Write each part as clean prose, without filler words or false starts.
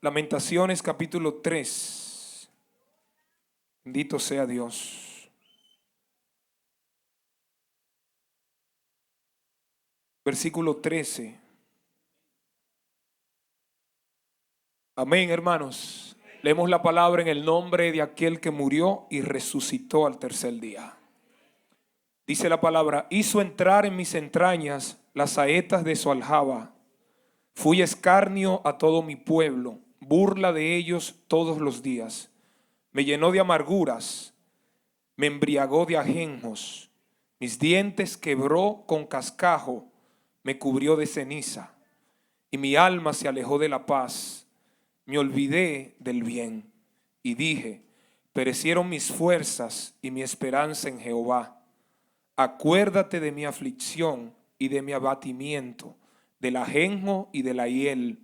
Lamentaciones capítulo 3. Bendito sea Dios. Versículo 13. Amén, hermanos. Leemos la palabra en el nombre de aquel que murió y resucitó al tercer día. Dice la palabra: hizo entrar en mis entrañas las saetas de su aljaba. Fui escarnio a todo mi pueblo, burla de ellos todos los días. Me llenó de amarguras, me embriagó de ajenjos. Mis dientes quebró con cascajo, me cubrió de ceniza. Y mi alma se alejó de la paz. Me olvidé del bien y dije: perecieron mis fuerzas y mi esperanza en Jehová. Acuérdate de mi aflicción y de mi abatimiento, del ajenjo y de la hiel.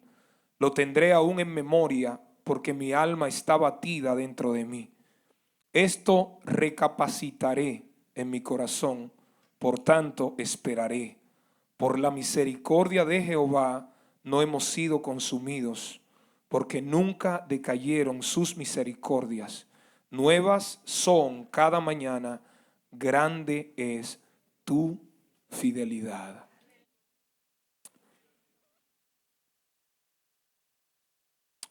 Lo tendré aún en memoria, porque mi alma está batida dentro de mí. Esto recapacitaré en mi corazón, por tanto esperaré. Por la misericordia de Jehová no hemos sido consumidos, porque nunca decayeron sus misericordias. Nuevas son cada mañana, grande es tu fidelidad.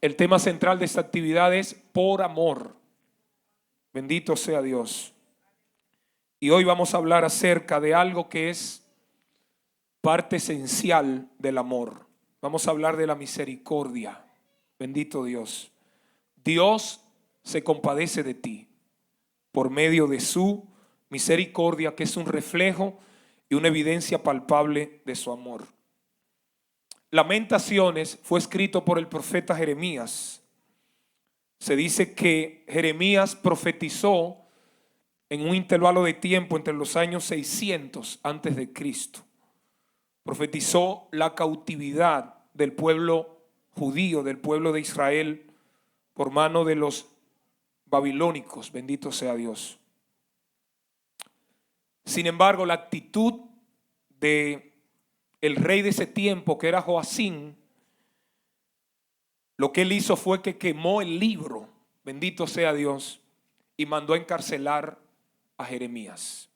El tema central de esta actividad es por amor. Bendito sea Dios. Y hoy vamos a hablar acerca de algo que es parte esencial del amor. Vamos a hablar de la misericordia. Bendito Dios. Dios se compadece de ti por medio de su misericordia, que es un reflejo y una evidencia palpable de su amor. Lamentaciones fue escrito por el profeta Jeremías. Se dice que Jeremías profetizó en un intervalo de tiempo entre los años 600 antes de Cristo. Profetizó la cautividad del pueblo judío, del pueblo de Israel, por mano de los babilónicos. Bendito sea Dios. Sin embargo, la actitud de el rey de ese tiempo, que era Joacín, lo que él hizo fue que quemó el libro, bendito sea Dios, y mandó a encarcelar a Jeremías.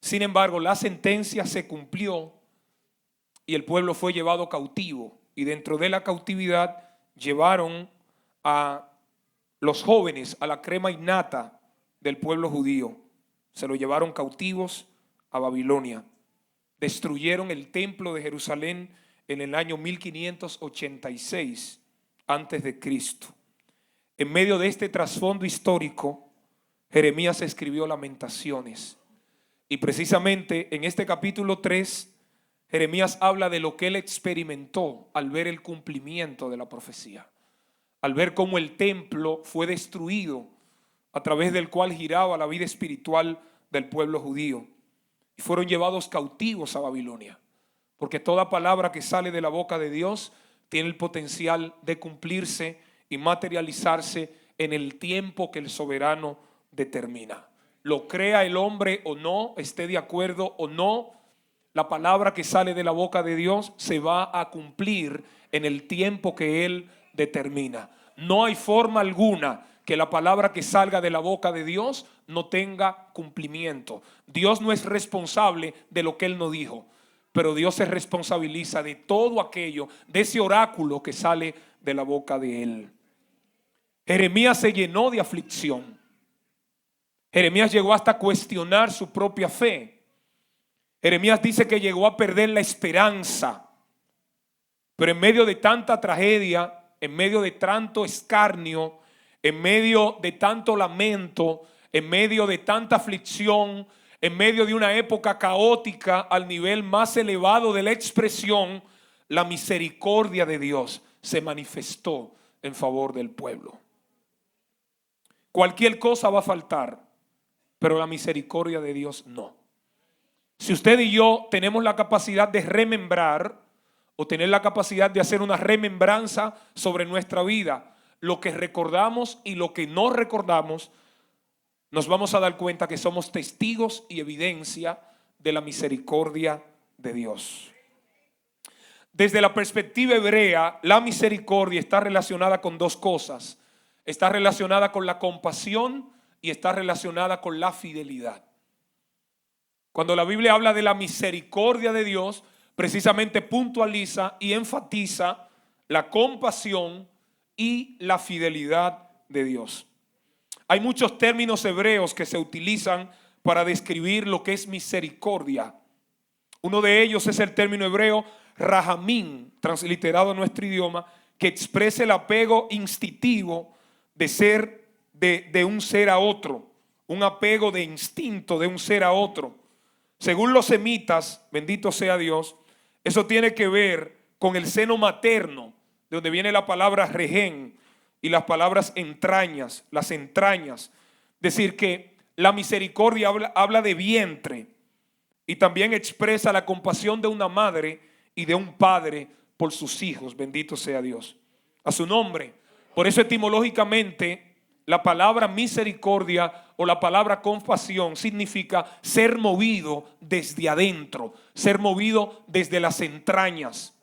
Sin embargo, la sentencia se cumplió y el pueblo fue llevado cautivo, y dentro de la cautividad llevaron a los jóvenes, a la crema innata del pueblo judío. Se lo llevaron cautivos a Babilonia. Destruyeron el templo de Jerusalén en el año 1586 antes de Cristo. En medio de este trasfondo histórico, Jeremías escribió Lamentaciones. Y precisamente en este capítulo 3, Jeremías habla de lo que él experimentó al ver el cumplimiento de la profecía, al ver cómo el templo fue destruido, a través del cual giraba la vida espiritual del pueblo judío, y fueron llevados cautivos a Babilonia, porque toda palabra que sale de la boca de Dios tiene el potencial de cumplirse y materializarse en el tiempo que el soberano determina. Lo crea el hombre o no, esté de acuerdo o no, la palabra que sale de la boca de Dios se va a cumplir en el tiempo que Él determina. No hay forma alguna que la palabra que salga de la boca de Dios no tenga cumplimiento. Dios no es responsable de lo que Él no dijo, pero Dios se responsabiliza de todo aquello, de ese oráculo que sale de la boca de Él. Jeremías se llenó de aflicción. Jeremías llegó hasta cuestionar su propia fe. Jeremías dice que llegó a perder la esperanza, pero en medio de tanta tragedia, en medio de tanto escarnio, en medio de tanto lamento, en medio de tanta aflicción, en medio de una época caótica al nivel más elevado de la expresión, la misericordia de Dios se manifestó en favor del pueblo. Cualquier cosa va a faltar, pero la misericordia de Dios no. Si usted y yo tenemos la capacidad de remembrar o tener la capacidad de hacer una remembranza sobre nuestra vida, lo que recordamos y lo que no recordamos, nos vamos a dar cuenta que somos testigos y evidencia de la misericordia de Dios. Desde la perspectiva hebrea, la misericordia está relacionada con dos cosas. Está relacionada con la compasión y está relacionada con la fidelidad. Cuando la Biblia habla de la misericordia de Dios, precisamente puntualiza y enfatiza la compasión y la fidelidad de Dios. Hay muchos términos hebreos que se utilizan para describir lo que es misericordia. Uno de ellos es el término hebreo rahamim, transliterado a nuestro idioma, que expresa el apego instintivo de un ser a otro, un apego de instinto de un ser a otro. Según los semitas, bendito sea Dios, eso tiene que ver con el seno materno, de donde viene la palabra rehén y las palabras entrañas, las entrañas. Es decir, que la misericordia habla de vientre y también expresa la compasión de una madre y de un padre por sus hijos, bendito sea Dios. A su nombre. Por eso etimológicamente la palabra misericordia o la palabra compasión significa ser movido desde adentro, ser movido desde las entrañas.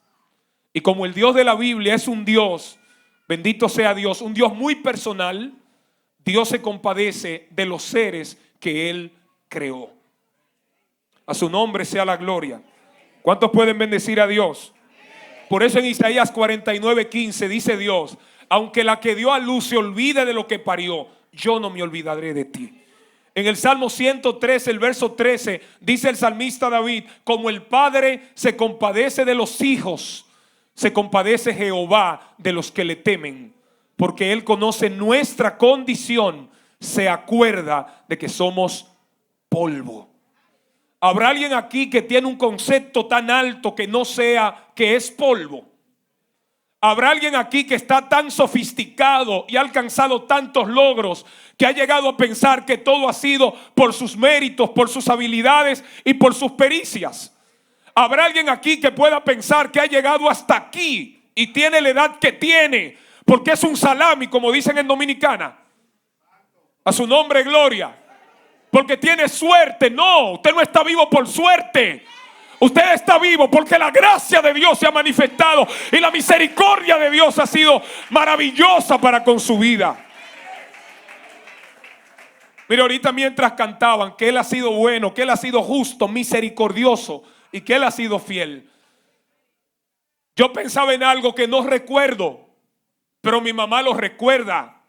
Y como el Dios de la Biblia es un Dios, bendito sea Dios, un Dios muy personal, Dios se compadece de los seres que Él creó. A su nombre sea la gloria. ¿Cuántos pueden bendecir a Dios? Por eso en Isaías 49:15 dice Dios: aunque la que dio a luz se olvide de lo que parió, yo no me olvidaré de ti. En el Salmo 113, el verso 13, dice el salmista David: como el padre se compadece de los hijos, se compadece Jehová de los que le temen, porque Él conoce nuestra condición, se acuerda de que somos polvo. ¿Habrá alguien aquí que tiene un concepto tan alto que no sea que es polvo? ¿Habrá alguien aquí que está tan sofisticado y ha alcanzado tantos logros que ha llegado a pensar que todo ha sido por sus méritos, por sus habilidades y por sus pericias? ¿Habrá alguien aquí que pueda pensar que ha llegado hasta aquí y tiene la edad que tiene porque es un salami, como dicen en Dominicana? A su nombre, gloria. Porque tiene suerte. No, usted no está vivo por suerte. Usted está vivo porque la gracia de Dios se ha manifestado y la misericordia de Dios ha sido maravillosa para con su vida. Mire, ahorita mientras cantaban que Él ha sido bueno, que Él ha sido justo, misericordioso y que Él ha sido fiel, yo pensaba en algo que no recuerdo, pero mi mamá lo recuerda.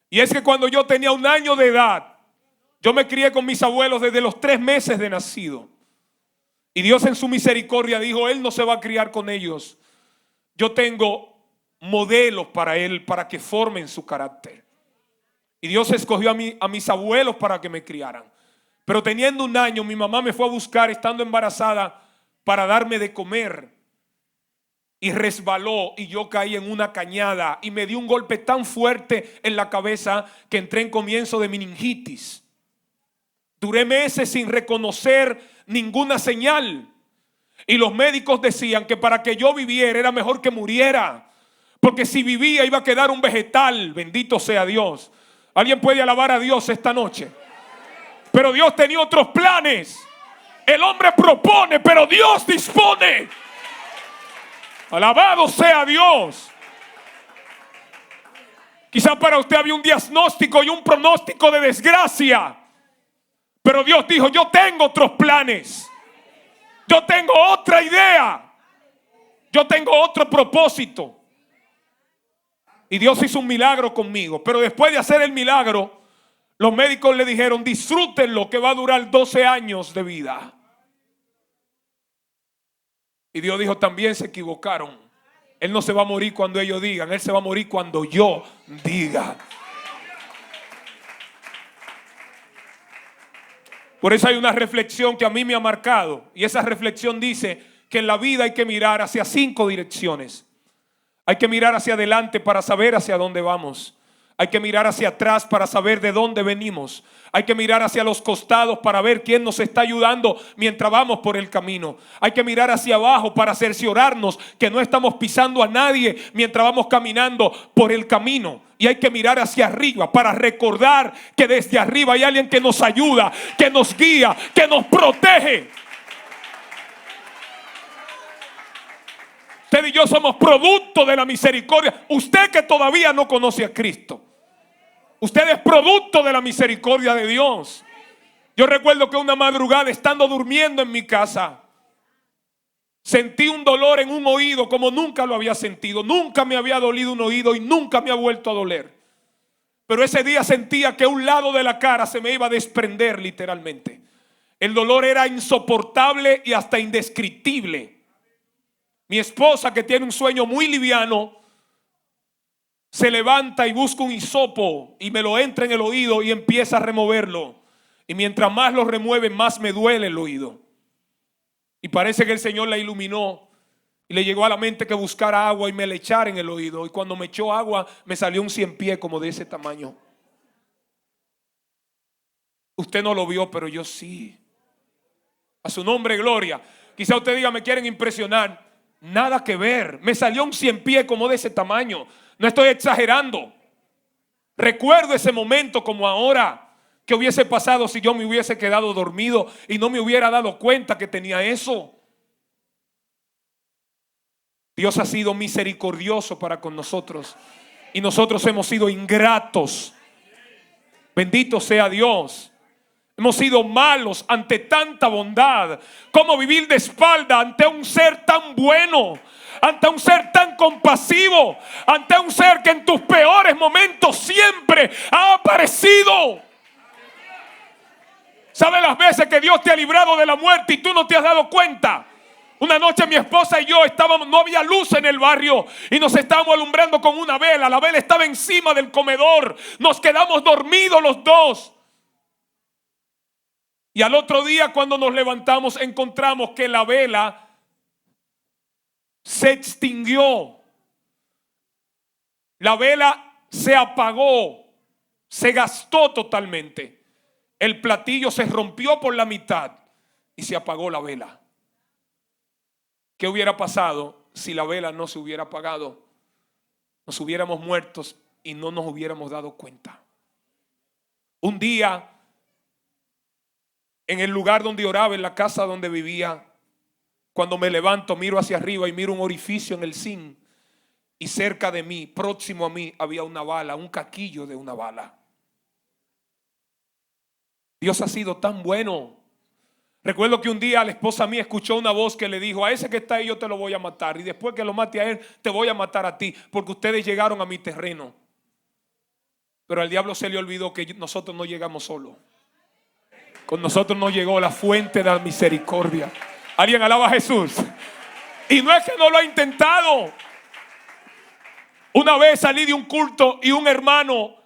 Y es que cuando yo tenía 1 año de edad, yo me crié con mis abuelos desde los 3 meses de nacido. Y Dios en su misericordia dijo: Él no se va a criar con ellos. Yo tengo modelos para Él, para que formen su carácter. Y Dios escogió a mis abuelos para que me criaran. Pero teniendo 1 año, mi mamá me fue a buscar estando embarazada para darme de comer. Y resbaló y yo caí en una cañada y me dio un golpe tan fuerte en la cabeza que entré en comienzo de meningitis. Duré meses sin reconocer ninguna señal. Y los médicos decían que para que yo viviera era mejor que muriera, porque si vivía iba a quedar un vegetal. Bendito sea Dios. ¿Alguien puede alabar a Dios esta noche? Pero Dios tenía otros planes. El hombre propone, pero Dios dispone. Alabado sea Dios. Quizá para usted había un diagnóstico y un pronóstico de desgracia, pero Dios dijo: yo tengo otros planes, yo tengo otra idea, yo tengo otro propósito. Y Dios hizo un milagro conmigo. Pero después de hacer el milagro, los médicos le dijeron: disfrútenlo, que va a durar 12 años de vida. Y Dios dijo: también se equivocaron. Él no se va a morir cuando ellos digan, Él se va a morir cuando yo diga. Por eso hay una reflexión que a mí me ha marcado. Y esa reflexión dice que en la vida hay que mirar hacia 5 direcciones. Hay que mirar hacia adelante para saber hacia dónde vamos. Hay que mirar hacia atrás para saber de dónde venimos. Hay que mirar hacia los costados para ver quién nos está ayudando mientras vamos por el camino. Hay que mirar hacia abajo para cerciorarnos que no estamos pisando a nadie mientras vamos caminando por el camino. Y hay que mirar hacia arriba para recordar que desde arriba hay alguien que nos ayuda, que nos guía, que nos protege. Usted y yo somos producto de la misericordia. Usted que todavía no conoce a Cristo, usted es producto de la misericordia de Dios. Yo recuerdo que una madrugada, estando durmiendo en mi casa, sentí un dolor en un oído como nunca lo había sentido. Nunca me había dolido un oído y nunca me ha vuelto a doler. Pero ese día sentía que un lado de la cara se me iba a desprender literalmente. El dolor era insoportable y hasta indescriptible. Mi esposa, que tiene un sueño muy liviano, se levanta y busca un hisopo y me lo entra en el oído y empieza a removerlo. Y mientras más lo remueve, más me duele el oído. Y parece que el Señor la iluminó y le llegó a la mente que buscara agua y me le echara en el oído. Y cuando me echó agua, me salió un 100 pies como de ese tamaño. Usted no lo vio, pero yo sí. A su nombre, gloria. Quizá usted diga, me quieren impresionar. Nada que ver. Me salió un 100 pies como de ese tamaño. No estoy exagerando. Recuerdo ese momento como ahora. ¿Qué hubiese pasado si yo me hubiese quedado dormido y no me hubiera dado cuenta que tenía eso? Dios ha sido misericordioso para con nosotros y nosotros hemos sido ingratos. Bendito sea Dios. Hemos sido malos ante tanta bondad. ¿Cómo vivir de espalda ante un ser tan bueno? Ante un ser tan compasivo. Ante un ser que en tus peores momentos siempre ha aparecido. ¿Sabe las veces que Dios te ha librado de la muerte y tú no te has dado cuenta? Una noche mi esposa y yo no había luz en el barrio y nos estábamos alumbrando con una vela. La vela estaba encima del comedor. Nos quedamos dormidos los dos. Y al otro día, cuando nos levantamos, encontramos que la vela se extinguió. La vela se apagó, se gastó totalmente. El platillo se rompió por la mitad y se apagó la vela. ¿Qué hubiera pasado si la vela no se hubiera apagado? Nos hubiéramos muerto y no nos hubiéramos dado cuenta. Un día, en el lugar donde oraba, en la casa donde vivía, cuando me levanto, miro hacia arriba y miro un orificio en el zinc. Y cerca de mí, próximo a mí, había una bala, un caquillo de una bala. Dios ha sido tan bueno. Recuerdo que un día la esposa mía escuchó una voz que le dijo: a ese que está ahí yo te lo voy a matar, y después que lo mate a él te voy a matar a ti, porque ustedes llegaron a mi terreno. Pero al diablo se le olvidó que nosotros no llegamos solos. Con nosotros no llegó la fuente de la misericordia. ¿Alguien alaba a Jesús? Y no es que no lo ha intentado. Una vez salí de un culto y un hermano,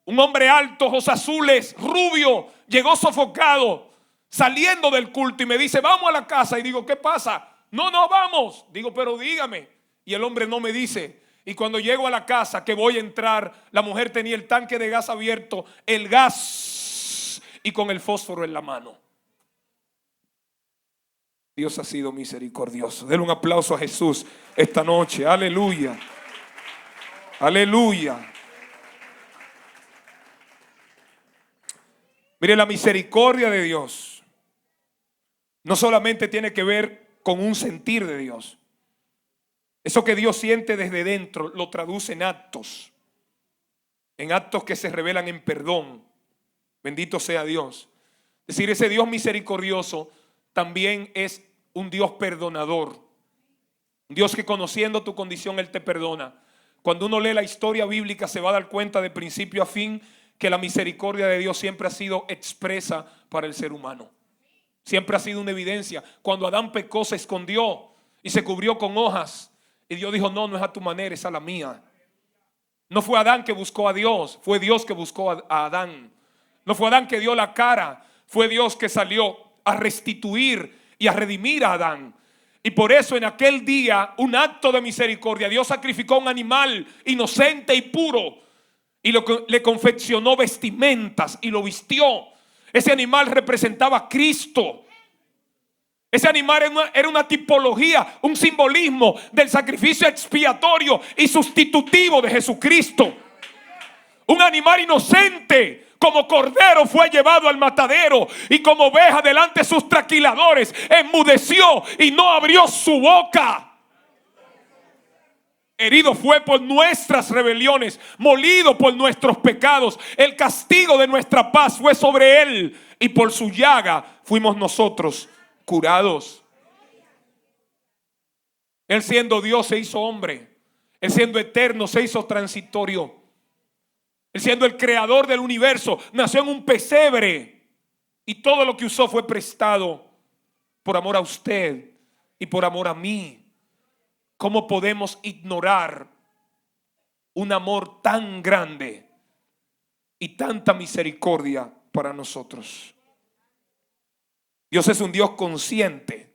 un hombre alto, ojos azules, rubio, llegó sofocado saliendo del culto y me dice: vamos a la casa. Y digo: ¿qué pasa? No vamos. Digo: pero dígame. Y el hombre no me dice. Y cuando llego a la casa que voy a entrar, la mujer tenía el tanque de gas abierto, el gas, y con el fósforo en la mano. Dios ha sido misericordioso. Denle un aplauso a Jesús esta noche. Aleluya. Aleluya. Mire, la misericordia de Dios no solamente tiene que ver con un sentir de Dios. Eso que Dios siente desde dentro lo traduce en actos que se revelan en perdón. Bendito sea Dios. Es decir, ese Dios misericordioso también es un Dios perdonador. Un Dios que, conociendo tu condición, Él te perdona. Cuando uno lee la historia bíblica se va a dar cuenta de principio a fin que la misericordia de Dios siempre ha sido expresa para el ser humano. Siempre ha sido una evidencia. Cuando Adán pecó, se escondió y se cubrió con hojas. Y Dios dijo: no es a tu manera, es a la mía. No fue Adán que buscó a Dios, fue Dios que buscó a Adán. No fue Adán que dio la cara, fue Dios que salió a restituir y a redimir a Adán. Y por eso en aquel día, un acto de misericordia, Dios sacrificó un animal inocente y puro y le confeccionó vestimentas y lo vistió. Ese animal representaba a Cristo. Ese animal era una tipología, un simbolismo del sacrificio expiatorio y sustitutivo de Jesucristo. Un animal inocente, como cordero, fue llevado al matadero, y como oveja delante de sus trasquiladores enmudeció y no abrió su boca. Herido fue por nuestras rebeliones, molido por nuestros pecados. El castigo de nuestra paz fue sobre él, y por su llaga fuimos nosotros curados. Él siendo Dios se hizo hombre. Él siendo eterno se hizo transitorio. Él siendo el creador del universo nació en un pesebre, y todo lo que usó fue prestado por amor a usted y por amor a mí. ¿Cómo podemos ignorar un amor tan grande y tanta misericordia para nosotros? Dios es un Dios consciente.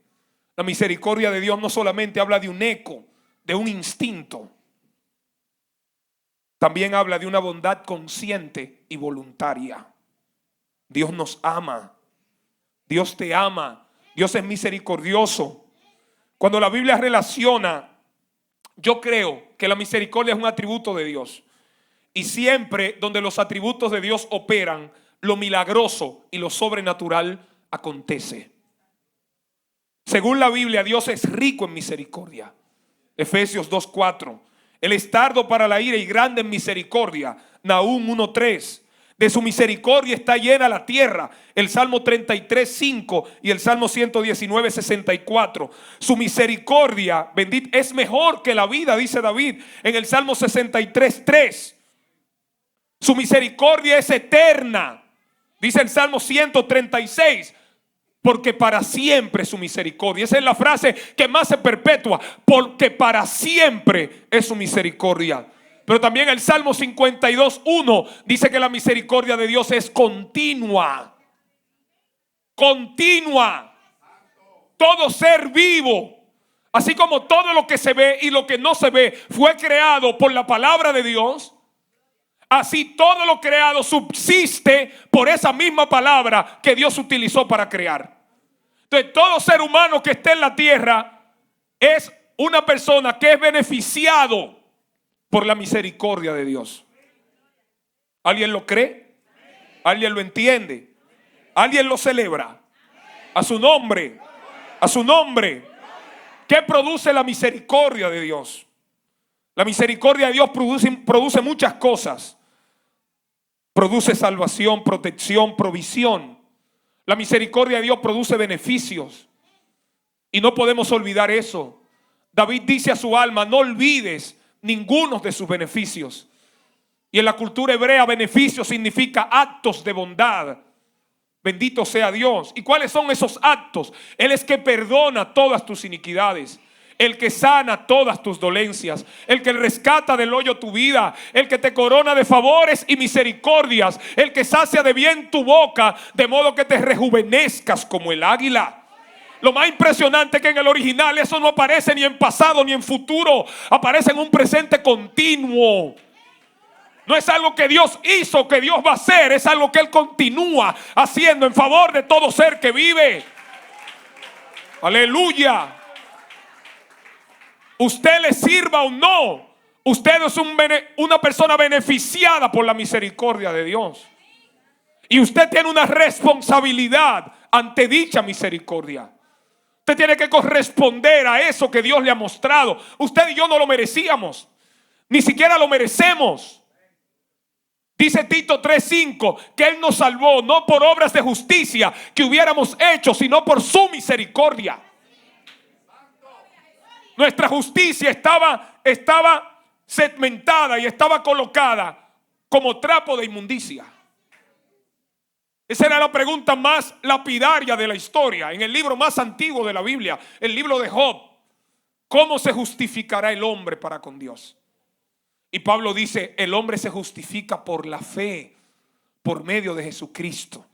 La misericordia de Dios no solamente habla de un eco, de un instinto. También habla de una bondad consciente y voluntaria. Dios nos ama. Dios te ama. Dios es misericordioso. Cuando la Biblia relaciona, yo creo que la misericordia es un atributo de Dios. Y siempre donde los atributos de Dios operan, lo milagroso y lo sobrenatural acontece. Según la Biblia, Dios es rico en misericordia. Efesios 2:4. Él es tardo para la ira y grande en misericordia. Nahum 1:3. De su misericordia está llena la tierra. El Salmo 33:5 y el Salmo 119:64. Su misericordia, bendita, es mejor que la vida, dice David en el Salmo 63:3. Su misericordia es eterna, dice el Salmo 136. Porque para siempre es su misericordia. Esa es la frase que más se perpetúa. Porque para siempre es su misericordia. Pero también el Salmo 52:1 dice que la misericordia de Dios es continua. Continua. Todo ser vivo, así como todo lo que se ve y lo que no se ve, fue creado por la palabra de Dios. Así todo lo creado subsiste por esa misma palabra que Dios utilizó para crear. Entonces todo ser humano que esté en la tierra es una persona que es beneficiado por la misericordia de Dios. ¿Alguien lo cree? ¿Alguien lo entiende? ¿Alguien lo celebra? A su nombre, a su nombre. ¿Qué produce la misericordia de Dios? La misericordia de Dios produce muchas cosas. Produce salvación, protección, provisión. La misericordia de Dios produce beneficios. Y no podemos olvidar eso. David dice a su alma: no olvides ninguno de sus beneficios. Y en la cultura hebrea, beneficio significa actos de bondad. Bendito sea Dios. ¿Y cuáles son esos actos? Él es que perdona todas tus iniquidades, el que sana todas tus dolencias, el que rescata del hoyo tu vida, el que te corona de favores y misericordias, el que sacia de bien tu boca, de modo que te rejuvenezcas como el águila. Lo más impresionante es que en el original eso no aparece ni en pasado ni en futuro, aparece en un presente continuo. No es algo que Dios hizo, que Dios va a hacer, es algo que Él continúa haciendo en favor de todo ser que vive. Aleluya. Usted le sirva o no, usted es una persona beneficiada por la misericordia de Dios. Y usted tiene una responsabilidad ante dicha misericordia. Usted tiene que corresponder a eso que Dios le ha mostrado. Usted y yo no lo merecíamos, ni siquiera lo merecemos. Dice Tito 3:5 que Él nos salvó no por obras de justicia que hubiéramos hecho, sino por su misericordia. Nuestra justicia estaba segmentada y estaba colocada como trapo de inmundicia. Esa era la pregunta más lapidaria de la historia. En el libro más antiguo de la Biblia, el libro de Job: ¿cómo se justificará el hombre para con Dios? Y Pablo dice: el hombre se justifica por la fe, por medio de Jesucristo.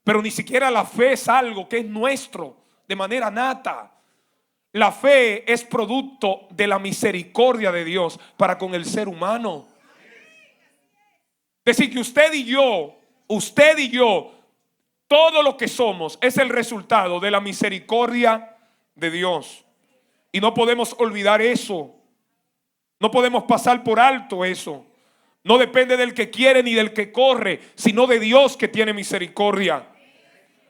Pero ni siquiera la fe es algo que es nuestro de manera nata. La fe es producto de la misericordia de Dios para con el ser humano. Es decir, que usted y yo, todo lo que somos es el resultado de la misericordia de Dios. Y no podemos olvidar eso. No podemos pasar por alto eso. No depende del que quiere ni del que corre, sino de Dios que tiene misericordia.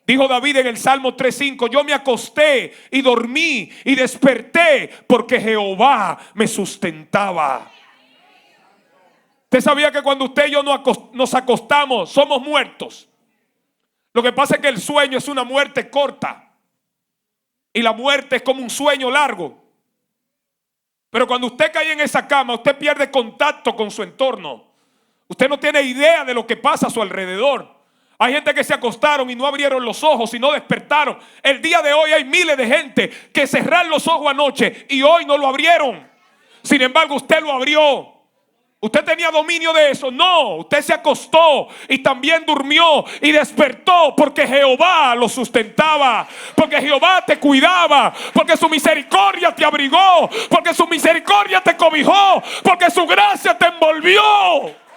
Dijo David en el Salmo 3:5: yo me acosté y dormí y desperté porque Jehová me sustentaba. ¿Usted sabía que cuando usted y yo nos acostamos somos muertos? Lo que pasa es que el sueño es una muerte corta y la muerte es como un sueño largo. Pero cuando usted cae en esa cama, usted pierde contacto con su entorno. Usted no tiene idea de lo que pasa a su alrededor. Hay gente que se acostaron y no abrieron los ojos y no despertaron. El día de hoy hay miles de gente que cerraron los ojos anoche y hoy no lo abrieron. Sin embargo, usted lo abrió. ¿Usted tenía dominio de eso? No, usted se acostó y también durmió y despertó porque Jehová lo sustentaba, porque Jehová te cuidaba, porque su misericordia te abrigó, porque su misericordia te cobijó, porque su gracia te envolvió.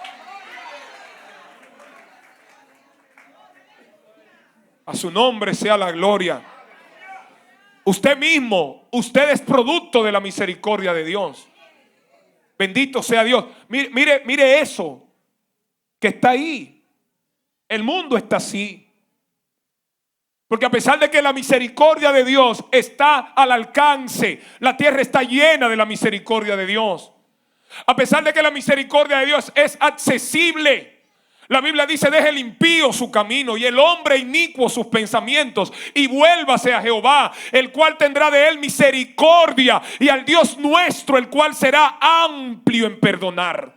A su nombre sea la gloria. Usted mismo, usted es producto de la misericordia de Dios. Bendito sea Dios. Mire eso que está ahí. El mundo está así. Porque a pesar de que la misericordia de Dios está al alcance, la tierra está llena de la misericordia de Dios. A pesar de que la misericordia de Dios es accesible, la Biblia dice: deje el impío su camino y el hombre inicuo sus pensamientos, y vuélvase a Jehová, el cual tendrá de él misericordia, y al Dios nuestro, el cual será amplio en perdonar.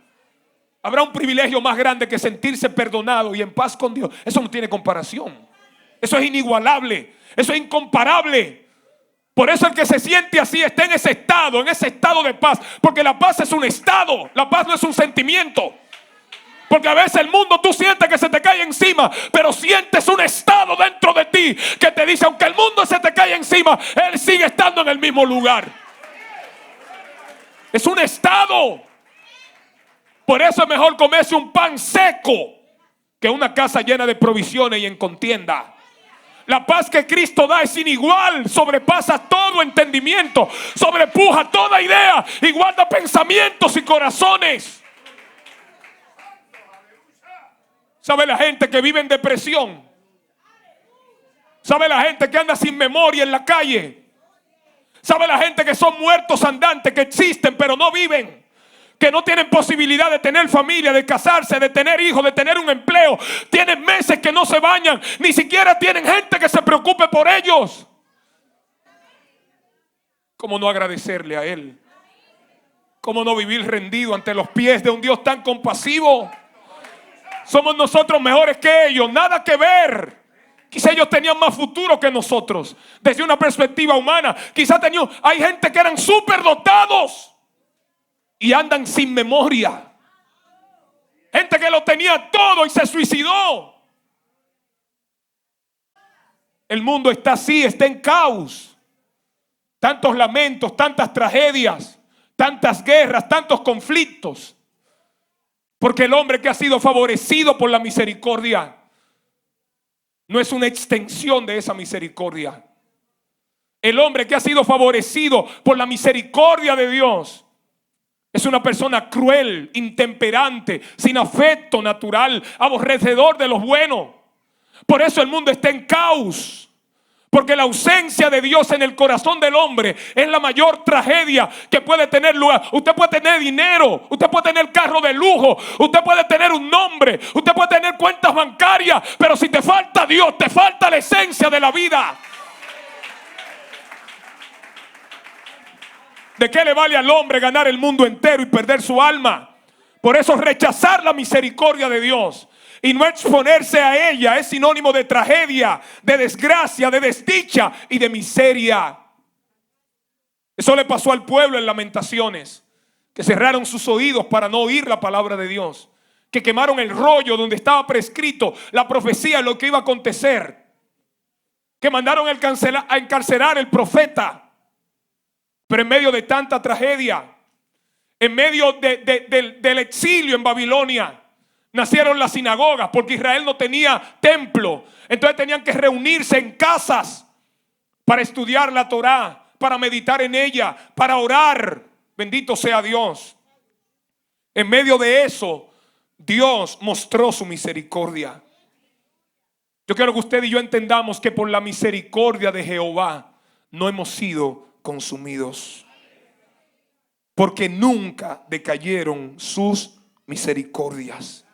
Habrá un privilegio más grande que sentirse perdonado y en paz con Dios. Eso no tiene comparación. Eso es inigualable. Eso es incomparable. Por eso el que se siente así está en ese estado de paz. Porque la paz es un estado. La paz no es un sentimiento. Porque a veces el mundo tú sientes que se te cae encima, pero sientes un estado dentro de ti que te dice: aunque el mundo se te cae encima, Él sigue estando en el mismo lugar. Es un estado. Por eso es mejor comerse un pan seco que una casa llena de provisiones y en contienda. La paz que Cristo da es inigual, sobrepasa todo entendimiento, sobrepuja toda idea y guarda pensamientos y corazones. ¿Sabe la gente que vive en depresión? ¿Sabe la gente que anda sin memoria en la calle? ¿Sabe la gente que son muertos andantes, que existen pero no viven? Que no tienen posibilidad de tener familia, de casarse, de tener hijos, de tener un empleo. Tienen meses que no se bañan, ni siquiera tienen gente que se preocupe por ellos. ¿Cómo no agradecerle a Él? ¿Cómo no vivir rendido ante los pies de un Dios tan compasivo? Somos nosotros mejores que ellos, nada que ver. Quizá ellos tenían más futuro que nosotros, desde una perspectiva humana. Quizá hay gente que eran superdotados y andan sin memoria. Gente que lo tenía todo y se suicidó. El mundo está así, está en caos. Tantos lamentos, tantas tragedias, tantas guerras, tantos conflictos. Porque el hombre que ha sido favorecido por la misericordia no es una extensión de esa misericordia. El hombre que ha sido favorecido por la misericordia de Dios es una persona cruel, intemperante, sin afecto natural, aborrecedor de los buenos. Por eso el mundo está en caos. Porque la ausencia de Dios en el corazón del hombre es la mayor tragedia que puede tener lugar. Usted puede tener dinero, usted puede tener carro de lujo, usted puede tener un nombre, usted puede tener cuentas bancarias, pero si te falta Dios, te falta la esencia de la vida. ¿De qué le vale al hombre ganar el mundo entero y perder su alma? Por eso rechazar la misericordia de Dios y no exponerse a ella es sinónimo de tragedia, de desgracia, de desdicha y de miseria. Eso le pasó al pueblo en Lamentaciones, que cerraron sus oídos para no oír la palabra de Dios, que quemaron el rollo donde estaba prescrito la profecía de lo que iba a acontecer, que mandaron a encarcelar al profeta. Pero en medio de tanta tragedia, en medio del exilio en Babilonia, nacieron las sinagogas, porque Israel no tenía templo. Entonces tenían que reunirse en casas para estudiar la Torá, para meditar en ella, para orar. Bendito sea Dios. En medio de eso, Dios mostró su misericordia. Yo quiero que usted y yo entendamos que por la misericordia de Jehová no hemos sido consumidos, porque nunca decayeron sus misericordias.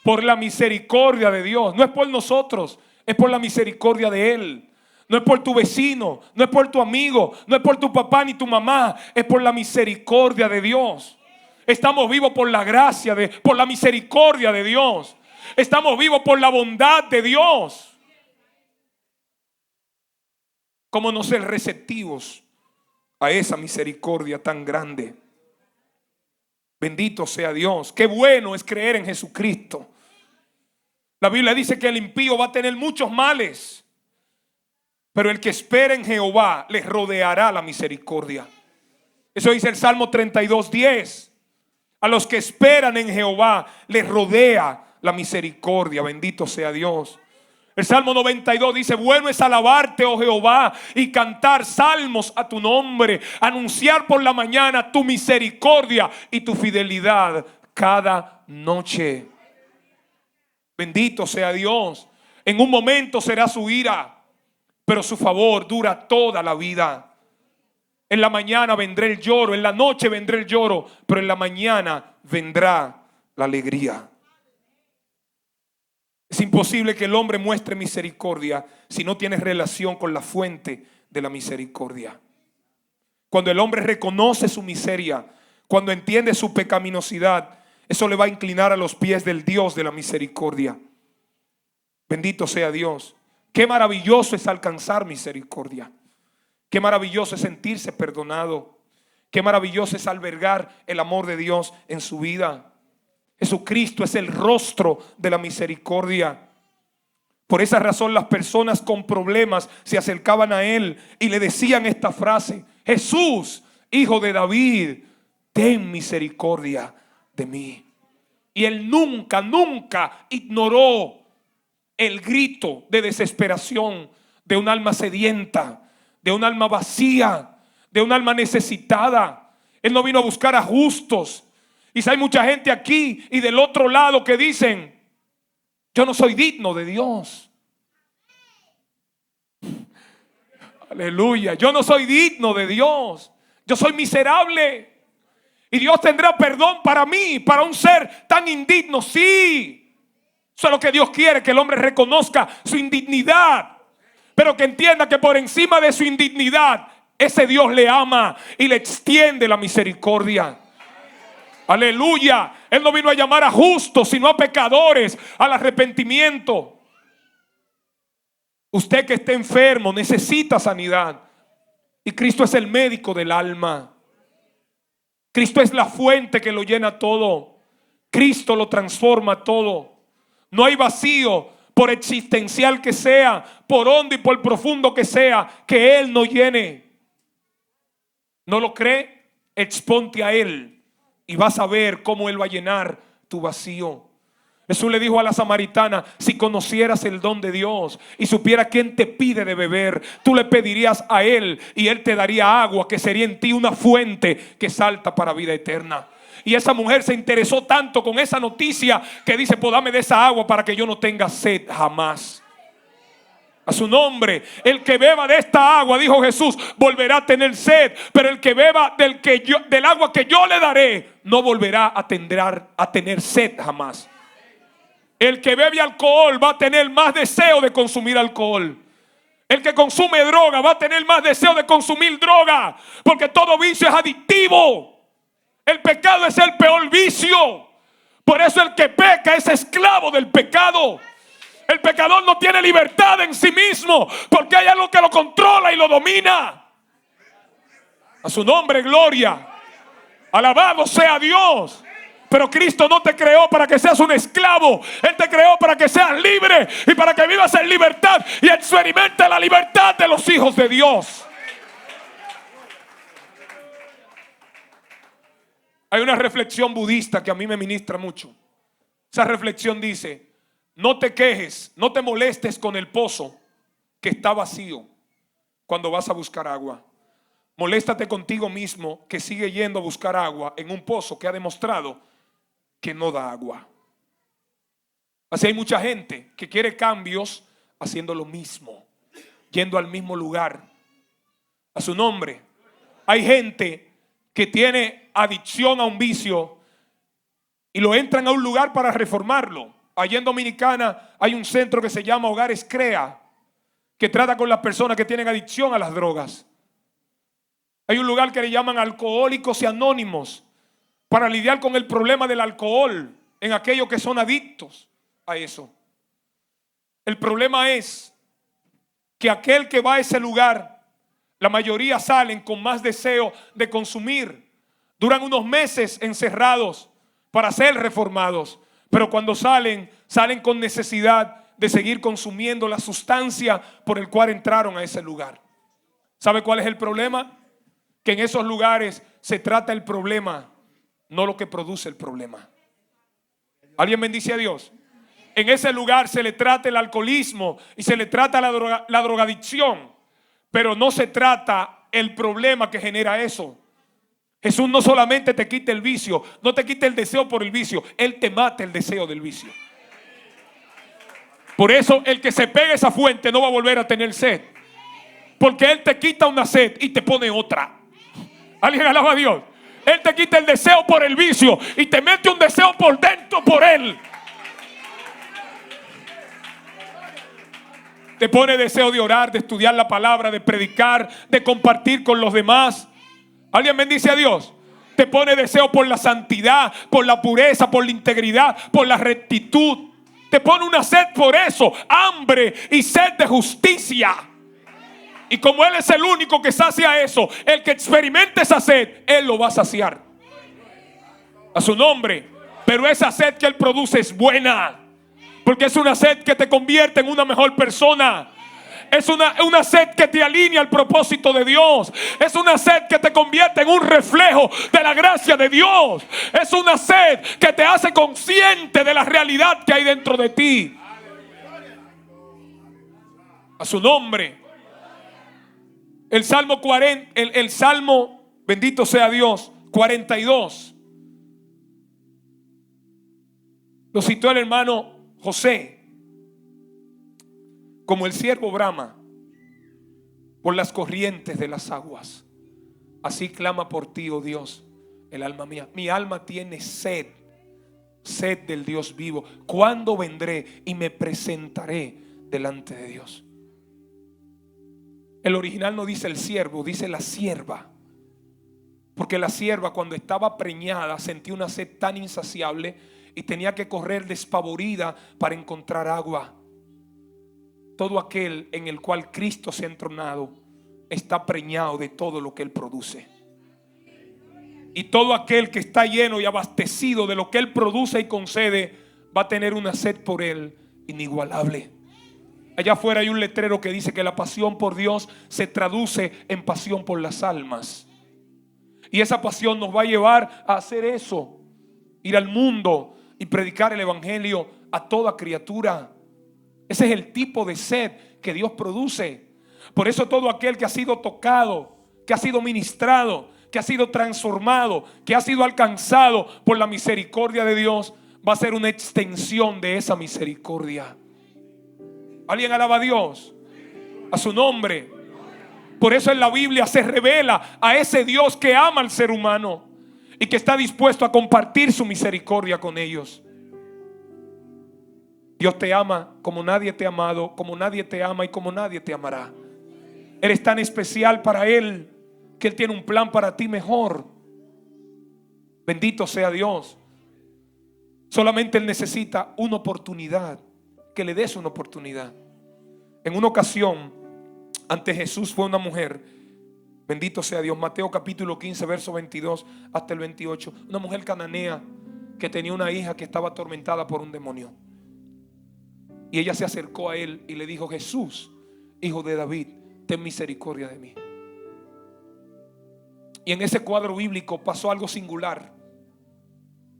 Por la misericordia de Dios, no es por nosotros, es por la misericordia de Él. No es por tu vecino, no es por tu amigo, no es por tu papá ni tu mamá, es por la misericordia de Dios. Estamos vivos por la gracia, por la misericordia de Dios. Estamos vivos por la bondad de Dios. ¿Cómo no ser receptivos a esa misericordia tan grande? Bendito sea Dios. Qué bueno es creer en Jesucristo. La Biblia dice que el impío va a tener muchos males, pero el que espera en Jehová les rodeará la misericordia. Eso dice el Salmo 32:10. A los que esperan en Jehová les rodea la misericordia. Bendito sea Dios. El Salmo 92 dice: vuelves a alabarte, oh Jehová, y cantar salmos a tu nombre, anunciar por la mañana tu misericordia y tu fidelidad cada noche. Bendito sea Dios. En un momento será su ira, pero su favor dura toda la vida. En la mañana vendrá el lloro, en la noche vendrá el lloro, pero en la mañana vendrá la alegría. Es imposible que el hombre muestre misericordia si no tiene relación con la fuente de la misericordia. Cuando el hombre reconoce su miseria, cuando entiende su pecaminosidad, eso le va a inclinar a los pies del Dios de la misericordia. Bendito sea Dios. Qué maravilloso es alcanzar misericordia. Qué maravilloso es sentirse perdonado. Qué maravilloso es albergar el amor de Dios en su vida. Jesucristo es el rostro de la misericordia. Por esa razón las personas con problemas se acercaban a Él y le decían esta frase: Jesús, hijo de David, ten misericordia de mí. Y Él nunca, nunca ignoró el grito de desesperación de un alma sedienta, de un alma vacía, de un alma necesitada. Él no vino a buscar a justos. Y si hay mucha gente aquí y del otro lado que dicen: yo no soy digno de Dios. Aleluya, yo no soy digno de Dios. Yo soy miserable. Y Dios tendrá perdón para mí, para un ser tan indigno. Sí. Eso es lo que Dios quiere, que el hombre reconozca su indignidad, pero que entienda que por encima de su indignidad, ese Dios le ama y le extiende la misericordia. Aleluya. Él no vino a llamar a justos, sino a pecadores al arrepentimiento. Usted que esté enfermo necesita sanidad, y Cristo es el médico del alma. Cristo es la fuente que lo llena todo. Cristo lo transforma todo. No hay vacío, por existencial que sea, por hondo y por profundo que sea, que Él no llene. ¿No lo cree? Exponte a Él y vas a ver cómo Él va a llenar tu vacío. Jesús le dijo a la samaritana: si conocieras el don de Dios y supieras quién te pide de beber, tú le pedirías a Él y Él te daría agua, que sería en ti una fuente que salta para vida eterna. Y esa mujer se interesó tanto con esa noticia que dice: pues dame de esa agua para que yo no tenga sed jamás. A su nombre. El que beba de esta agua, dijo Jesús, volverá a tener sed, pero el que beba del agua que yo le daré, no volverá a tener sed jamás. El que bebe alcohol va a tener más deseo de consumir alcohol. El que consume droga va a tener más deseo de consumir droga, porque todo vicio es adictivo. El pecado es el peor vicio. Por eso el que peca es esclavo del pecado. El pecador no tiene libertad en sí mismo, porque hay algo que lo controla y lo domina. A su nombre, gloria. Alabado sea Dios. Pero Cristo no te creó para que seas un esclavo. Él te creó para que seas libre y para que vivas en libertad y experimentes la libertad de los hijos de Dios. Hay una reflexión budista que a mí me ministra mucho. Esa reflexión dice: no te quejes, no te molestes con el pozo que está vacío cuando vas a buscar agua. Moléstate contigo mismo que sigue yendo a buscar agua en un pozo que ha demostrado que no da agua. Así hay mucha gente que quiere cambios haciendo lo mismo, yendo al mismo lugar. A su nombre. Hay gente que tiene adicción a un vicio y lo entran a un lugar para reformarlo. Allí en Dominicana hay un centro que se llama Hogares Crea, que trata con las personas que tienen adicción a las drogas. Hay un lugar que le llaman Alcohólicos y Anónimos, para lidiar con el problema del alcohol en aquellos que son adictos a eso. El problema es que aquel que va a ese lugar, la mayoría salen con más deseo de consumir. Duran unos meses encerrados para ser reformados, pero cuando salen con necesidad de seguir consumiendo la sustancia por el cual entraron a ese lugar. ¿Sabe cuál es el problema? Que en esos lugares se trata el problema, no lo que produce el problema. ¿Alguien bendice a Dios? En ese lugar se le trata el alcoholismo y se le trata la drogadicción, pero no se trata el problema que genera eso. Jesús no solamente te quita el vicio, no te quita el deseo por el vicio, Él te mata el deseo del vicio. Por eso el que se pega a esa fuente no va a volver a tener sed, porque Él te quita una sed y te pone otra. ¿Alguien alaba a Dios? Él te quita el deseo por el vicio y te mete un deseo por dentro por Él. Te pone deseo de orar, de estudiar la palabra, de predicar, de compartir con los demás. ¿Alguien bendice a Dios? Te pone deseo por la santidad, por la pureza, por la integridad, por la rectitud. Te pone una sed por eso, hambre y sed de justicia. Y como Él es el único que sacia eso, el que experimente esa sed, Él lo va a saciar. A su nombre. Pero esa sed que Él produce es buena, porque es una sed que te convierte en una mejor persona. Es una sed que te alinea al propósito de Dios. Es una sed que te convierte en un reflejo de la gracia de Dios. Es una sed que te hace consciente de la realidad que hay dentro de ti. A su nombre. El Salmo 40, el Salmo, bendito sea Dios, 42. Lo citó el hermano José. Como el siervo brama por las corrientes de las aguas, así clama por ti, oh Dios, el alma mía. Mi alma tiene sed, sed del Dios vivo. ¿Cuándo vendré y me presentaré delante de Dios? El original no dice el siervo, dice la sierva. Porque la sierva, cuando estaba preñada, sentía una sed tan insaciable y tenía que correr despavorida para encontrar agua. Todo aquel en el cual Cristo se ha entronado está preñado de todo lo que Él produce. Y todo aquel que está lleno y abastecido de lo que Él produce y concede va a tener una sed por Él inigualable. Allá afuera hay un letrero que dice que la pasión por Dios se traduce en pasión por las almas. Y esa pasión nos va a llevar a hacer eso, ir al mundo y predicar el evangelio a toda criatura. Ese es el tipo de sed que Dios produce. Por eso todo aquel que ha sido tocado, que ha sido ministrado, que ha sido transformado, que ha sido alcanzado por la misericordia de Dios, va a ser una extensión de esa misericordia. ¿Alguien alaba a Dios? A su nombre. Por eso en la Biblia se revela a ese Dios que ama al ser humano y que está dispuesto a compartir su misericordia con ellos. Dios te ama como nadie te ha amado, como nadie te ama y como nadie te amará. Eres tan especial para Él que Él tiene un plan para ti mejor. Bendito sea Dios. Solamente Él necesita una oportunidad, que le des una oportunidad. En una ocasión, ante Jesús fue una mujer, bendito sea Dios, Mateo capítulo 15, verso 22 hasta el 28. Una mujer cananea que tenía una hija que estaba atormentada por un demonio. Y ella se acercó a Él y le dijo: Jesús, hijo de David, ten misericordia de mí. Y en ese cuadro bíblico pasó algo singular,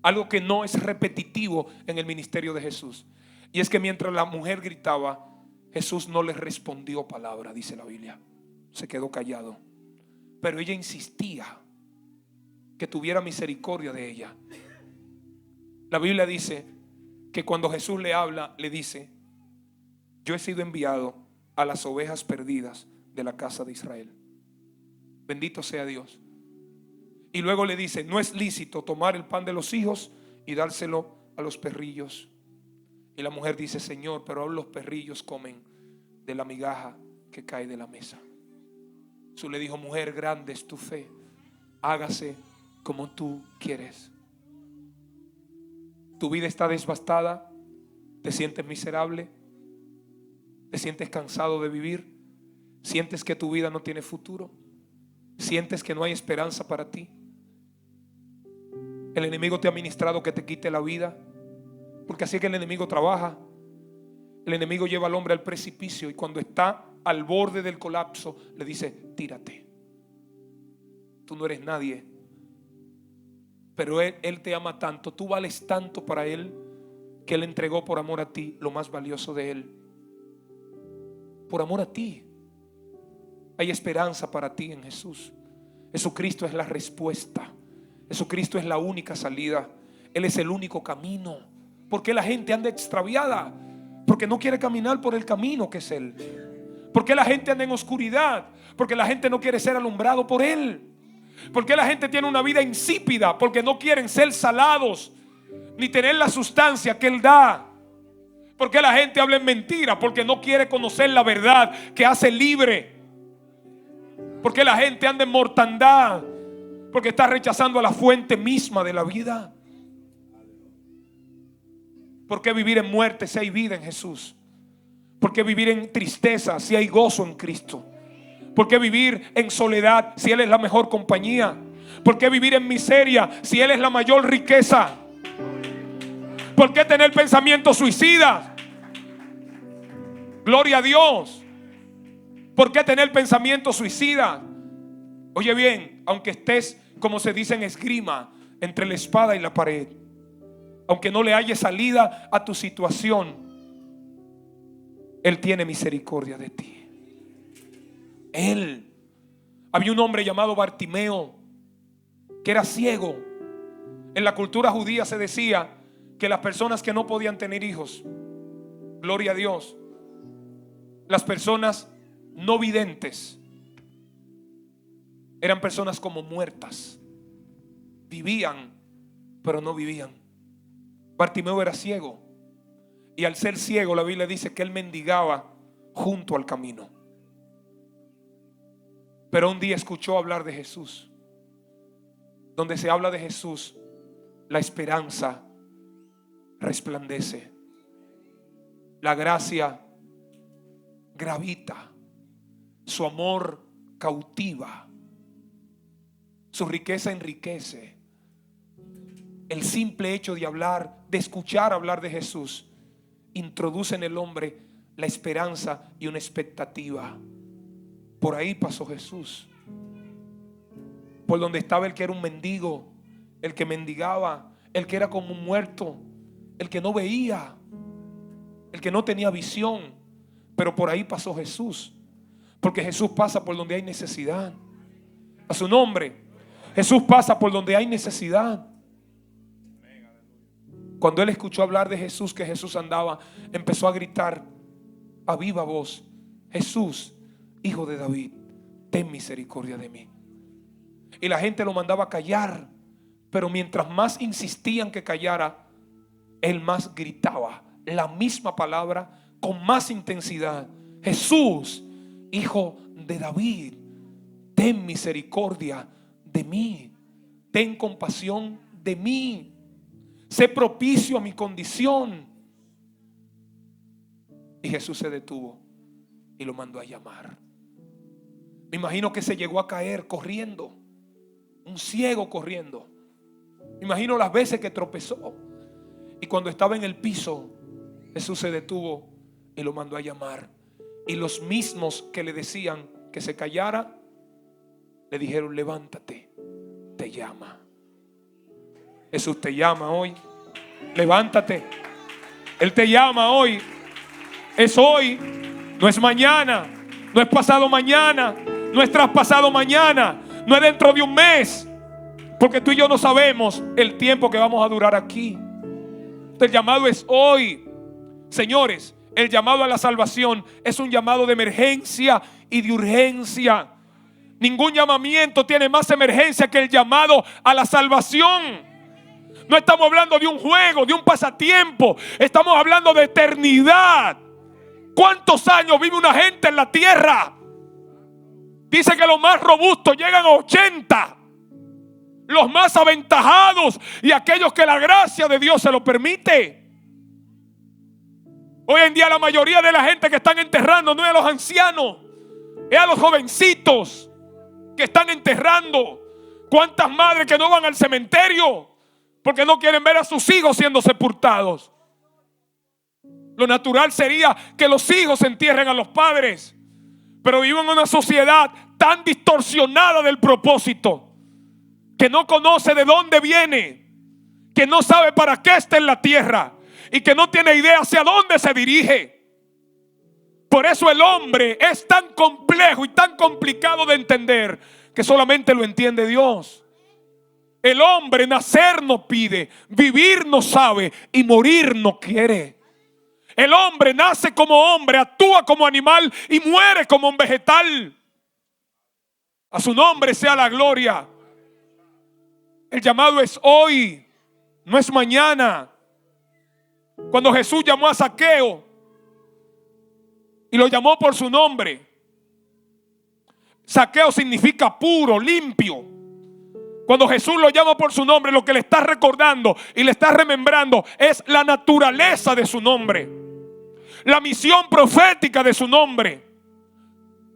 algo que no es repetitivo en el ministerio de Jesús. Y es que mientras la mujer gritaba, Jesús no le respondió palabra, dice la Biblia. Se quedó callado. Pero ella insistía que tuviera misericordia de ella. La Biblia dice que que cuando Jesús le habla, le dice: yo he sido enviado a las ovejas perdidas de la casa de Israel. Bendito sea Dios. Y luego le dice: no es lícito tomar el pan de los hijos y dárselo a los perrillos. Y la mujer dice: Señor, pero aún los perrillos comen de la migaja que cae de la mesa. Jesús le dijo: mujer, grande es tu fe, hágase como tú quieres. Tu vida está devastada, te sientes miserable, te sientes cansado de vivir, sientes que tu vida no tiene futuro, sientes que no hay esperanza para ti. El enemigo te ha ministrado que te quite la vida, porque así es que el enemigo trabaja. El enemigo lleva al hombre al precipicio y cuando está al borde del colapso le dice: tírate, tú no eres nadie. Pero él te ama tanto, tú vales tanto para Él, que Él entregó por amor a ti lo más valioso de Él. Por amor a ti. Hay esperanza para ti en Jesús. Jesucristo es la respuesta. Jesucristo es la única salida. Él es el único camino. ¿Por qué la gente anda extraviada? Porque no quiere caminar por el camino que es Él. ¿Por qué la gente anda en oscuridad? Porque la gente no quiere ser alumbrado por Él. ¿Por qué la gente tiene una vida insípida? Porque no quieren ser salados ni tener la sustancia que Él da. ¿Por qué la gente habla en mentira? Porque no quiere conocer la verdad que hace libre. ¿Por qué la gente anda en mortandad? Porque está rechazando a la fuente misma de la vida. ¿Por qué vivir en muerte si hay vida en Jesús? ¿Por qué vivir en tristeza si hay gozo en Cristo? ¿Por qué vivir en soledad si Él es la mejor compañía? ¿Por qué vivir en miseria si Él es la mayor riqueza? ¿Por qué tener pensamientos suicidas? Gloria a Dios. ¿Por qué tener pensamientos suicidas? Oye bien, aunque estés, como se dice en esgrima, entre la espada y la pared, aunque no le haya salida a tu situación, Él tiene misericordia de ti. Él. Había un hombre llamado Bartimeo que era ciego. En la cultura judía se decía que las personas que no podían tener hijos, gloria a Dios, las personas no videntes, eran personas como muertas. Vivían, pero no vivían. Bartimeo era ciego. Y al ser ciego, la Biblia dice que él mendigaba junto al camino. Pero un día escuchó hablar de Jesús. Donde se habla de Jesús, la esperanza resplandece. La gracia gravita. Su amor cautiva. Su riqueza enriquece. El simple hecho de hablar, de escuchar hablar de Jesús, introduce en el hombre la esperanza y una expectativa. Por ahí pasó Jesús. Por donde estaba el que era un mendigo, el que mendigaba, el que era como un muerto, el que no veía, el que no tenía visión. Pero por ahí pasó Jesús. Porque Jesús pasa por donde hay necesidad. A su nombre. Jesús pasa por donde hay necesidad. Cuando él escuchó hablar de Jesús, que Jesús andaba, empezó a gritar a viva voz: Jesús, Hijo de David, ten misericordia de mí. Y la gente lo mandaba a callar, pero mientras más insistían que callara, él más gritaba la misma palabra con más intensidad: Jesús, Hijo de David, ten misericordia de mí, ten compasión de mí, sé propicio a mi condición. Y Jesús se detuvo y lo mandó a llamar. Me imagino que se llegó a caer corriendo, un ciego corriendo. Me imagino las veces que tropezó. Y cuando estaba en el piso, Jesús se detuvo y lo mandó a llamar. Y los mismos que le decían que se callara, le dijeron: levántate, te llama. Jesús te llama hoy. Levántate. Él te llama hoy. Es hoy, no es mañana, no es pasado mañana, no es traspasado mañana, no es dentro de un mes. Porque tú y yo no sabemos el tiempo que vamos a durar aquí. El llamado es hoy. Señores, el llamado a la salvación es un llamado de emergencia y de urgencia. Ningún llamamiento tiene más emergencia que el llamado a la salvación. No estamos hablando de un juego, de un pasatiempo. Estamos hablando de eternidad. ¿Cuántos años vive una gente en la tierra? Dice que los más robustos llegan a 80. Los más aventajados y aquellos que la gracia de Dios se lo permite. Hoy en día la mayoría de la gente que están enterrando no es a los ancianos, es a los jovencitos que están enterrando. ¿Cuántas madres que no van al cementerio porque no quieren ver a sus hijos siendo sepultados? Lo natural sería que los hijos entierren a los padres, pero vivimos en una sociedad tan distorsionada del propósito, que no conoce de dónde viene, que no sabe para qué está en la tierra y que no tiene idea hacia dónde se dirige. Por eso el hombre es tan complejo y tan complicado de entender que solamente lo entiende Dios. El hombre nacer no pide, vivir no sabe y morir no quiere. El hombre nace como hombre, actúa como animal y muere como un vegetal. A su nombre sea la gloria. El llamado es hoy, no es mañana. Cuando Jesús llamó a Zaqueo y lo llamó por su nombre, Zaqueo significa puro, limpio. Cuando Jesús lo llama por su nombre, lo que le está recordando y le está remembrando es la naturaleza de su nombre, la misión profética de su nombre,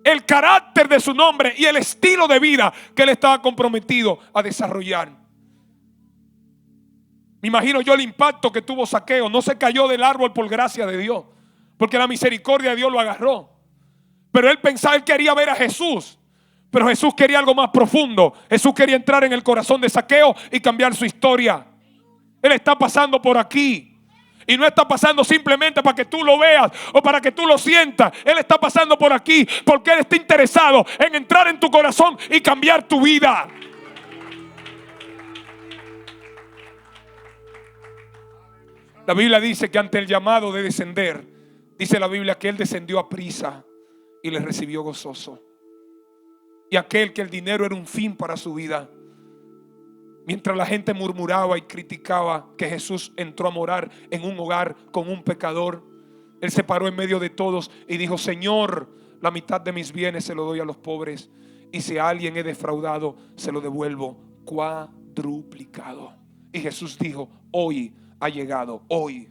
el carácter de su nombre y el estilo de vida que él estaba comprometido a desarrollar. Me imagino yo el impacto que tuvo Zaqueo. No se cayó del árbol por gracia de Dios, porque la misericordia de Dios lo agarró. Pero él pensaba, él quería ver a Jesús, pero Jesús quería algo más profundo. Jesús quería entrar en el corazón de Zaqueo y cambiar su historia. Él está pasando por aquí. Y no está pasando simplemente para que tú lo veas o para que tú lo sientas. Él está pasando por aquí porque Él está interesado en entrar en tu corazón y cambiar tu vida. La Biblia dice que ante el llamado de descender, dice la Biblia que Él descendió a prisa y le recibió gozoso. Y aquel que el dinero era un fin para su vida, mientras la gente murmuraba y criticaba que Jesús entró a morar en un hogar con un pecador, Él se paró en medio de todos y dijo: Señor, la mitad de mis bienes se lo doy a los pobres, y si a alguien he defraudado, se lo devuelvo cuadruplicado. Y Jesús dijo: hoy ha llegado, hoy.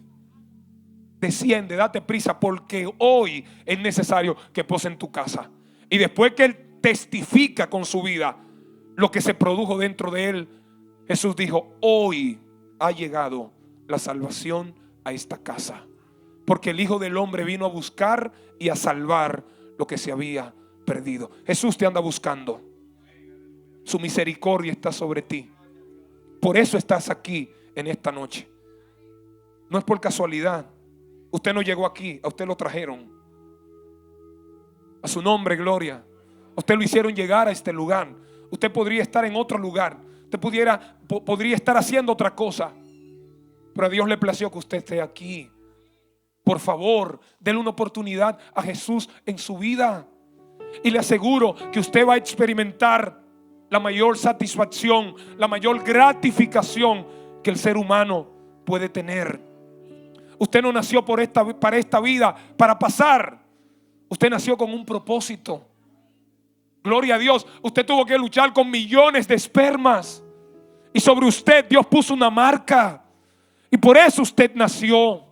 Desciende, date prisa, porque hoy es necesario que posen tu casa. Y después que Él testifica con su vida lo que se produjo dentro de Él, Jesús dijo: hoy ha llegado la salvación a esta casa, porque el Hijo del Hombre vino a buscar y a salvar lo que se había perdido. Jesús te anda buscando. Su misericordia está sobre ti. Por eso estás aquí en esta noche. No es por casualidad. Usted no llegó aquí, a usted lo trajeron. A su nombre, gloria. A usted lo hicieron llegar a este lugar. Usted podría estar en otro lugar. Usted podría estar haciendo otra cosa, pero a Dios le plació que usted esté aquí. Por favor, denle una oportunidad a Jesús en su vida, y le aseguro que usted va a experimentar la mayor satisfacción, la mayor gratificación que el ser humano puede tener. Usted no nació para esta vida para pasar. Usted nació con un propósito. Gloria a Dios. Usted tuvo que luchar con millones de espermas, y sobre usted Dios puso una marca, y por eso usted nació.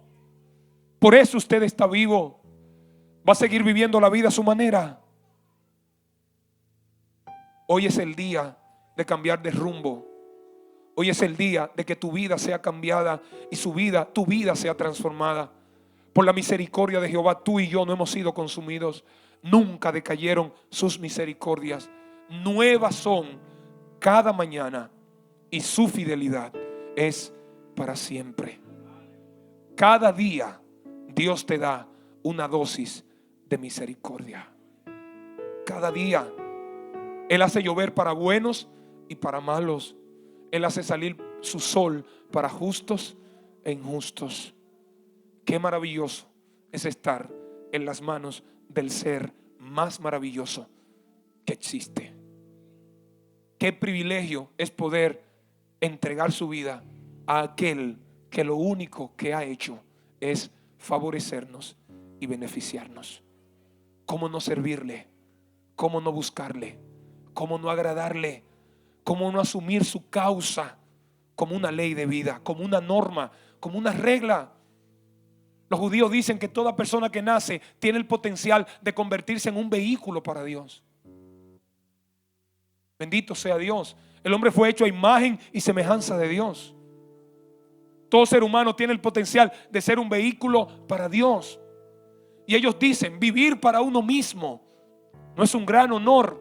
Por eso usted está vivo. Va a seguir viviendo la vida a su manera. Hoy es el día de cambiar de rumbo. Hoy es el día de que tu vida sea cambiada y tu vida sea transformada. Por la misericordia de Jehová, tú y yo no hemos sido consumidos. Nunca decayeron sus misericordias. Nuevas son cada mañana, y su fidelidad es para siempre. Cada día Dios te da una dosis de misericordia. Cada día Él hace llover para buenos y para malos. Él hace salir su sol para justos e injustos. Qué maravilloso es estar en las manos del ser más maravilloso que existe. Qué privilegio es poder entregar su vida a aquel que lo único que ha hecho es favorecernos y beneficiarnos. ¿Cómo no servirle? ¿Cómo no buscarle? ¿Cómo no agradarle? ¿Cómo no asumir su causa como una ley de vida, como una norma, como una regla? Los judíos dicen que toda persona que nace tiene el potencial de convertirse en un vehículo para Dios. Bendito sea Dios. El hombre fue hecho a imagen y semejanza de Dios. Todo ser humano tiene el potencial de ser un vehículo para Dios. Y ellos dicen, vivir para uno mismo no es un gran honor,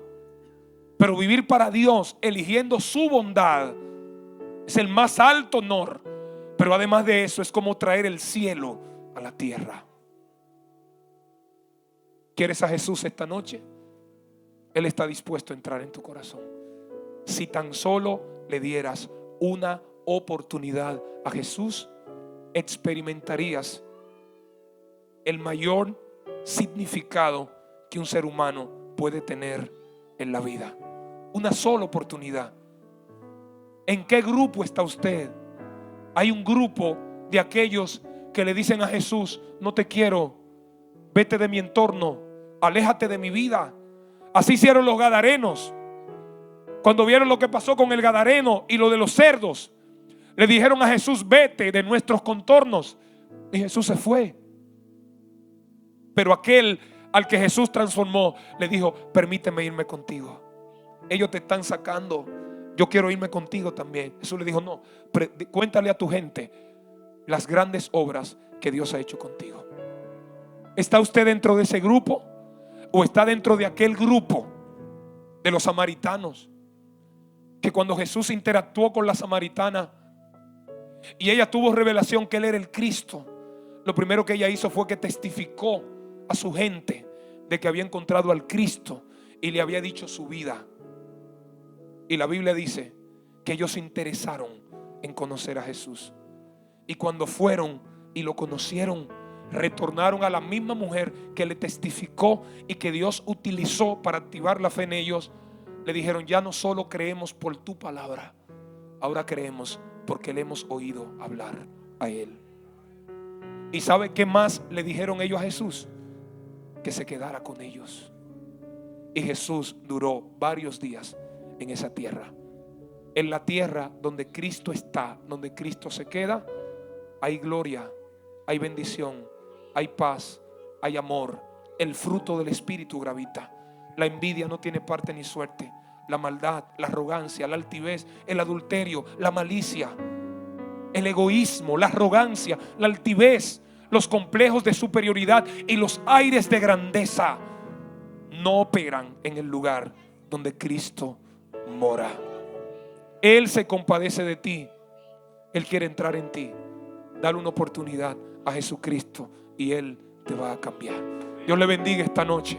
pero vivir para Dios, eligiendo su bondad, es el más alto honor. Pero además de eso, es como traer el cielo a la tierra. ¿Quieres a Jesús esta noche? Él está dispuesto a entrar en tu corazón. Si tan solo le dieras una oportunidad a Jesús, experimentarías el mayor significado que un ser humano puede tener en la vida. Una sola oportunidad. ¿En qué grupo está usted? Hay un grupo de aquellos que le dicen a Jesús: no te quiero, vete de mi entorno, aléjate de mi vida. Así hicieron los gadarenos. Cuando vieron lo que pasó con el gadareno y lo de los cerdos, le dijeron a Jesús: vete de nuestros contornos. Y Jesús se fue. Pero aquel al que Jesús transformó le dijo: permíteme irme contigo. Ellos te están sacando, yo quiero irme contigo también. Jesús le dijo: no, cuéntale a tu gente las grandes obras que Dios ha hecho contigo. ¿Está usted dentro de ese grupo o está dentro de aquel grupo de los samaritanos? Que cuando Jesús interactuó con la samaritana y ella tuvo revelación que Él era el Cristo, lo primero que ella hizo fue que testificó a su gente de que había encontrado al Cristo y le había dicho su vida. Y la Biblia dice que ellos se interesaron en conocer a Jesús. Y cuando fueron y lo conocieron, retornaron a la misma mujer que le testificó y que Dios utilizó para activar la fe en ellos. Le dijeron: ya no solo creemos por tu palabra, ahora creemos porque le hemos oído hablar a Él. ¿Y sabe qué más le dijeron ellos a Jesús? Que se quedara con ellos. Y Jesús duró varios días en esa tierra. En la tierra donde Cristo está, donde Cristo se queda, hay gloria, hay bendición, hay paz, hay amor. El fruto del Espíritu gravita. La envidia no tiene parte ni suerte. La maldad, la arrogancia, la altivez, el adulterio, la malicia, el egoísmo, la arrogancia, la altivez, los complejos de superioridad y los aires de grandeza no operan en el lugar donde Cristo mora. Él se compadece de ti. Él quiere entrar en ti. Dale una oportunidad a Jesucristo y Él te va a cambiar. Dios le bendiga esta noche.